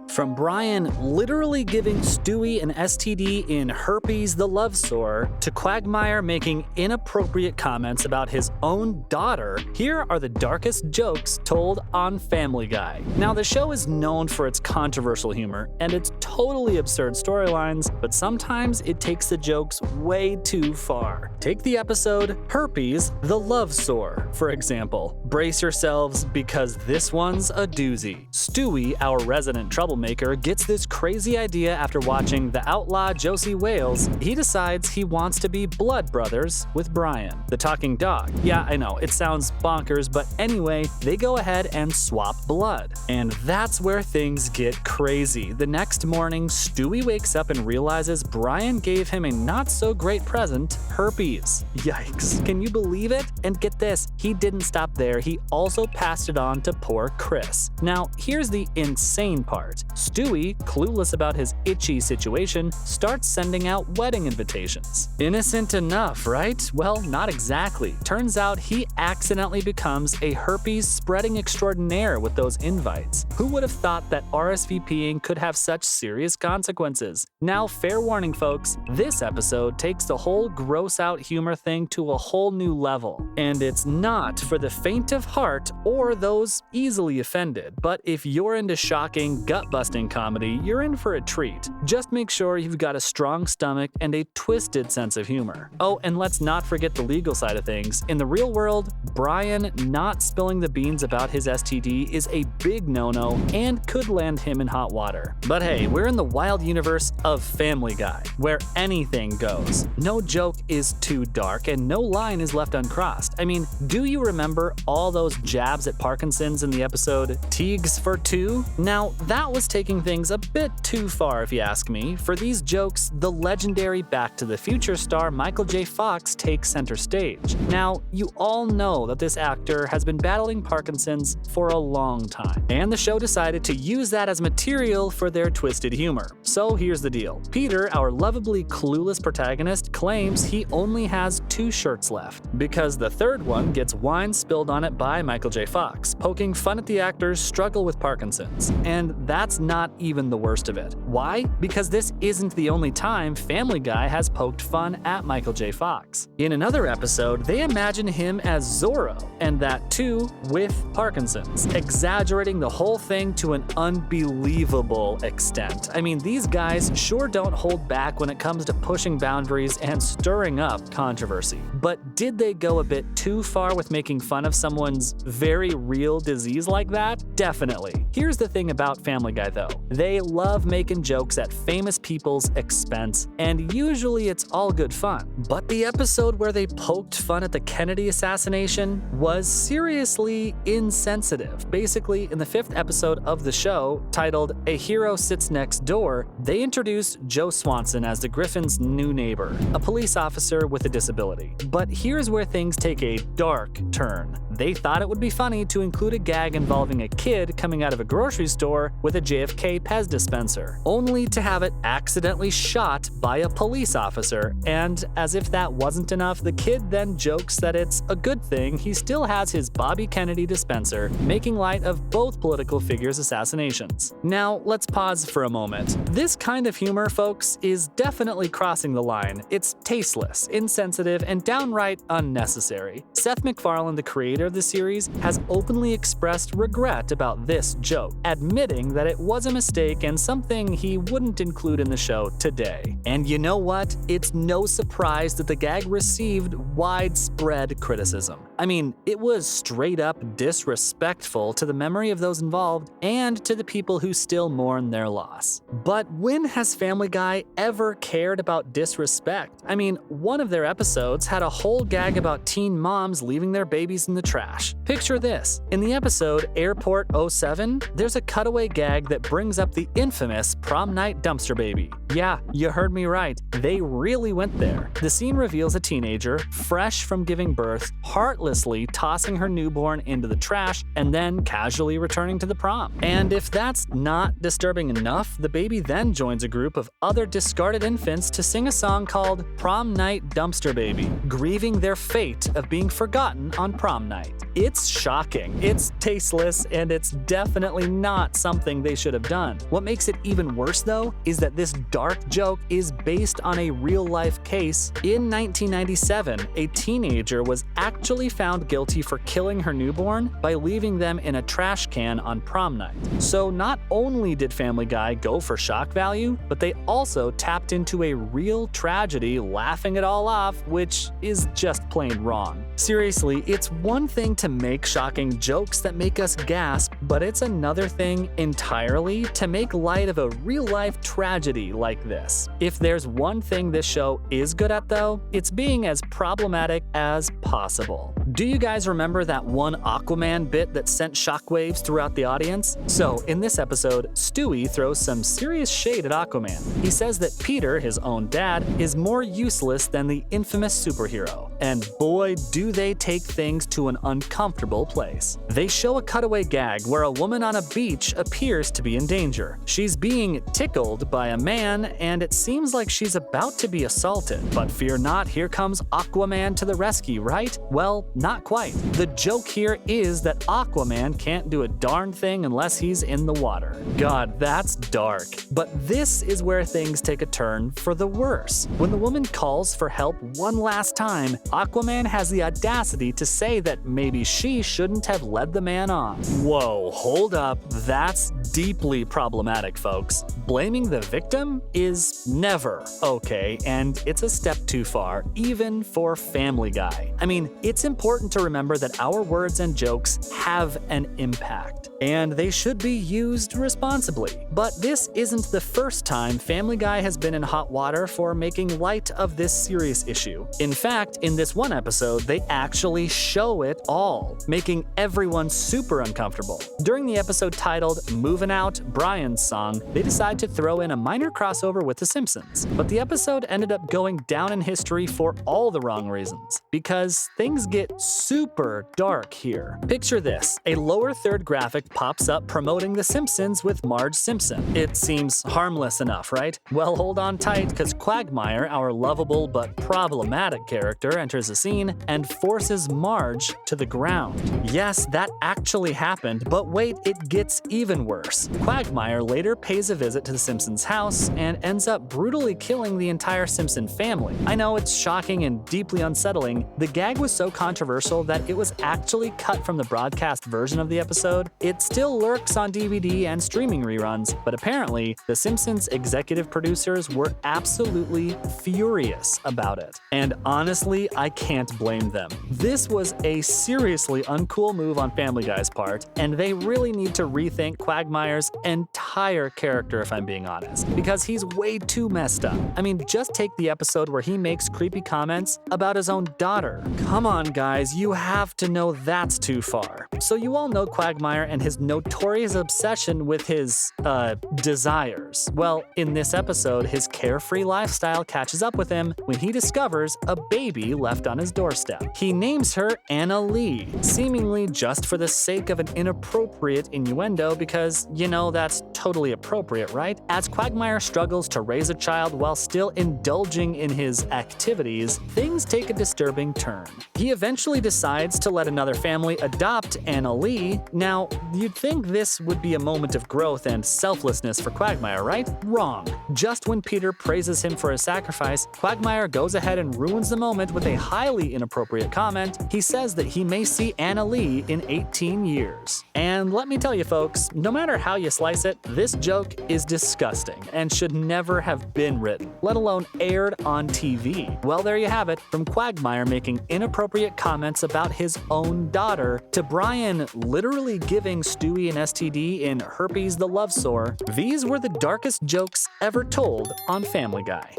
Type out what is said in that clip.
From Brian literally giving Stewie an STD in herpes the love sore, to Quagmire making inappropriate comments about his own daughter, here are the darkest jokes told on Family Guy. Now, the show is known for its controversial humor and its totally absurd storylines, but sometimes it takes the jokes way too far. Take the episode Herpes the Love Sore, for example. Brace yourselves because this one's a doozy. Stewie, our resident troublemaker, gets this crazy idea after watching the outlaw Josie Wales. He decides he wants to be blood brothers with Brian, the talking dog. Yeah, I know, it sounds bonkers, but anyway, they go ahead and swap blood. And that's where things get crazy. The next morning, Stewie wakes up and realizes Brian gave him a not-so-great present, herpes. Yikes. Can you believe it? And get this, he didn't stop there. He also passed it on to poor Chris. Now, here's the insane part. Stewie, clueless about his itchy situation, starts sending out wedding invitations. Innocent enough, right? Well, not exactly. Turns out he accidentally becomes a herpes spreading extraordinaire with those invites. Who would have thought that RSVPing could have such serious consequences? Now, fair warning, folks, this episode takes the whole gross out humor thing to a whole new level. And it's not for the faint of heart or those easily offended. But if you're into shocking, gut-busting comedy, you're in for a treat. Just make sure you've got a strong stomach and a twisted sense of humor. Oh, and let's not forget the legal side of things. In the real world, Brian not spilling the beans about his STD is a big no-no and could land him in hot water. But hey, we're in the wild universe of Family Guy, where anything goes. No joke is too dark and no line is left uncrossed. I mean, do you remember all those jabs at Parkinson's in the episode Teagues for Two? Now, that was taking things a bit too far if you ask me. For these jokes, the legendary Back to the Future star Michael J. Fox takes center stage. Now, you all know that this actor has been battling Parkinson's for a long time, and the show decided to use that as material for their twisted humor. So here's the deal. Peter, our lovably clueless protagonist, claims he only has 2 shirts left, because the third one gets wine spilled on it by Michael J. Fox, poking fun at the actor's struggle with Parkinson's. And that's not even the worst of it. Why? Because this isn't the only time Family Guy has poked fun at Michael J. Fox. In another episode, they imagine him as Zorro, and that too with Parkinson's, exaggerating the whole thing to an unbelievable extent. I mean, these guys sure don't hold back when it comes to pushing boundaries and stirring up controversy. But did they go a bit too far with making fun of someone's very real disease like that? Definitely. Here's the thing about Family Guy though. They love making jokes at famous people's expense, and usually it's all good fun. But the episode where they poked fun at the Kennedy assassination was seriously insensitive. Basically, in the 5th episode of the show, titled A Hero Sits Next Door, they introduced Joe Swanson as the Griffin's new neighbor, a police officer with a disability. But here's where things take a dark turn. They thought it would be funny to include a gag involving a kid coming out of a grocery store with a JFK Pez dispenser, only to have it accidentally shot by a police officer, and as if that wasn't enough, the kid then jokes that it's a good thing he still has his Bobby Kennedy dispenser, making light of both political figures' assassinations. Now, let's pause for a moment. This kind of humor, folks, is definitely crossing the line. It's tasteless, insensitive, and downright unnecessary. Seth MacFarlane, the creator of the series, has openly expressed regret about this joke, admitting that it was a mistake and something he wouldn't include in the show today. And you know what? It's no surprise that the gag received widespread criticism. I mean, it was straight up disrespectful to the memory of those involved and to the people who still mourn their loss. But when has Family Guy ever cared about disrespect? I mean, one of their episodes had a whole gag about teen moms leaving their babies in the trash. Picture this. In the episode Airport 07, there's a cutaway gag that brings up the infamous prom night dumpster baby. Yeah, you heard me right. They really went there. The scene reveals a teenager, fresh from giving birth, heartless carelessly tossing her newborn into the trash and then casually returning to the prom. And if that's not disturbing enough, the baby then joins a group of other discarded infants to sing a song called Prom Night Dumpster Baby, grieving their fate of being forgotten on prom night. It's shocking, it's tasteless, and it's definitely not something they should have done. What makes it even worse, though, is that this dark joke is based on a real-life case. In 1997, a teenager was actually found guilty for killing her newborn by leaving them in a trash can on prom night. So not only did Family Guy go for shock value, but they also tapped into a real tragedy, laughing it all off, which is just plain wrong. Seriously, it's one thing to make shocking jokes that make us gasp, but it's another thing entirely to make light of a real-life tragedy like this. If there's one thing this show is good at, though, it's being as problematic as possible. Do you guys remember that one Aquaman bit that sent shockwaves throughout the audience? So, in this episode, Stewie throws some serious shade at Aquaman. He says that Peter, his own dad, is more useless than the infamous superhero. And boy, do they take things to an uncomfortable place. They show a cutaway gag where a woman on a beach appears to be in danger. She's being tickled by a man, and it seems like she's about to be assaulted. But fear not, here comes Aquaman to the rescue, right? Well, not quite. The joke here is that Aquaman can't do a darn thing unless he's in the water. God, that's dark. But this is where things take a turn for the worse. When the woman calls for help one last time, Aquaman has the audacity to say that maybe she shouldn't have led the man on. Whoa, hold up, that's deeply problematic, folks. Blaming the victim is never okay, and it's a step too far, even for Family Guy. I mean, it's important to remember that our words and jokes have an impact, and they should be used responsibly. But this isn't the first time Family Guy has been in hot water for making light of this serious issue. In fact, in this one episode, they actually show it all, making everyone super uncomfortable. During the episode titled Movin' Out, Brian's Song, they decide to throw in a minor crossover with The Simpsons. But the episode ended up going down in history for all the wrong reasons, because things get super dark here. Picture this, a lower third graphic pops up promoting The Simpsons with Marge Simpson. It seems harmless enough, right? Well, hold on tight, because Quagmire, our lovable but problematic character, enters the scene and forces Marge to the ground. Yes, that actually happened, but wait, it gets even worse. Quagmire later pays a visit to the Simpsons' house and ends up brutally killing the entire Simpson family. I know it's shocking and deeply unsettling. The gag was so controversial that it was actually cut from the broadcast version of the episode. It still lurks on DVD and streaming reruns, but apparently, The Simpsons executive producers were absolutely furious about it. And honestly, I can't blame them. This was a seriously uncool move on Family Guy's part, and they really need to rethink Quagmire's entire character, if I'm being honest, because he's way too messed up. I mean, just take the episode where he makes creepy comments about his own daughter. Come on, guys, you have to know that's too far. So you all know Quagmire and his notorious obsession with his, desires. Well, in this episode, his carefree lifestyle catches up with him when he discovers a baby left on his doorstep. He names her Anna Lee, seemingly just for the sake of an inappropriate innuendo because, you know, that's totally appropriate, right? As Quagmire struggles to raise a child while still indulging in his activities, things take a disturbing turn. He eventually decides to let another family adopt Anna Lee. Now, you'd think this would be a moment of growth and selflessness for Quagmire, right? Wrong. Just when Peter praises him for his sacrifice, Quagmire goes ahead and ruins the moment with a highly inappropriate comment. He says that he may see Anna Lee in 18 years. And let me tell you folks, no matter how you slice it, this joke is disgusting and should never have been written, let alone aired on TV. Well, there you have it, from Quagmire making inappropriate comments about his own daughter to Brian literally giving Stewie an STD in Herpes the Love Sore. These were the darkest jokes ever told on Family Guy.